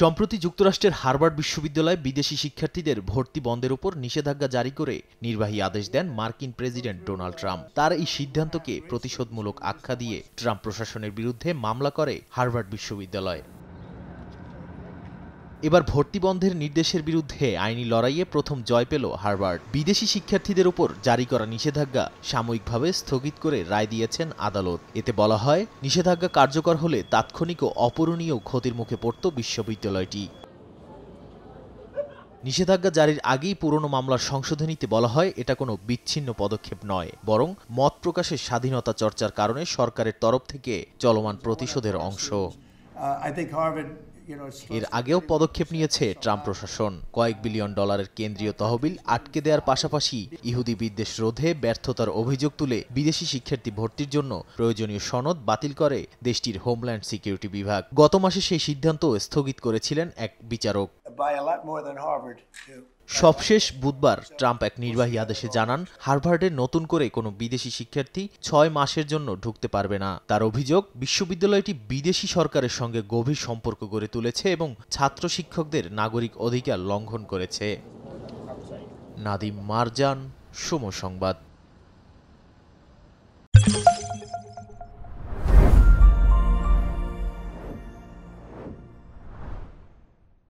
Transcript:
সম্প্রতি যুক্তরাষ্ট্রের হার্ভার্ড বিশ্ববিদ্যালয়ে বিদেশি শিক্ষার্থীদের ভর্তি বন্ধের উপর নিষেধাজ্ঞা জারি করে নির্বাহী আদেশ দেন মার্কিন প্রেসিডেন্ট ডোনাল্ড ট্রাম্প। তার এই সিদ্ধান্তকে প্রতিশোধমূলক আখ্যা দিয়ে ট্রাম্প প্রশাসনের বিরুদ্ধে মামলা করে হার্ভার্ড বিশ্ববিদ্যালয়। এবার ভর্তি বন্ধের নির্দেশের বিরুদ্ধে আইনি লড়াইয়ে প্রথম জয় পেল হার্ভার্ড। বিদেশি শিক্ষার্থীদের উপর জারি করা নিষেধাজ্ঞা সাময়িকভাবে স্থগিত করে রায় দিয়েছেন আদালত। এতে বলা হয়, নিষেধাজ্ঞা কার্যকর হলে তাৎক্ষণিক ও অপূরণীয় ক্ষতির মুখে পড়ত বিশ্ববিদ্যালয়টি। নিষেধাজ্ঞা জারির আগেই পুরনো মামলার সংশোধনীতে বলা হয়, এটা কোনো বিচ্ছিন্ন পদক্ষেপ নয়, বরং মত প্রকাশের স্বাধীনতা চর্চার কারণে সরকারের তরফ থেকে চলমান প্রতিশোধের অংশ। এর আগেও পদক্ষেপ নিয়েছে ট্রাম্প প্রশাসন। কয়েক বিলিয়ন ডলারের কেন্দ্রীয় তহবিল আটকে দেওয়ার পাশাপাশি ইহুদি বিদ্বেষ রোধে ব্যর্থতার অভিযোগ তুলে বিদেশি শিক্ষার্থী ভর্তির জন্য প্রয়োজনীয় সনদ বাতিল করে দেশটির হোমল্যান্ড সিকিউরিটি বিভাগ। গত মাসে সেই সিদ্ধান্ত স্থগিত করেছিলেন এক বিচারক। সবশেষ বুধবার ট্রাম্প এক নির্বাহী আদেশে জানান, হার্ভার্ডে নতুন করে কোনো বিদেশি শিক্ষার্থী 6 মাসের জন্য ঢুকতে পারবে না। তার অভিযোগ, বিশ্ববিদ্যালয়টি বিদেশি সরকারের সঙ্গে গভীর সম্পর্ক গড়ে তুলেছে এবং ছাত্র শিক্ষকদের নাগরিক অধিকার লঙ্ঘন করেছে। নাদিম মারজান, সময় সংবাদ।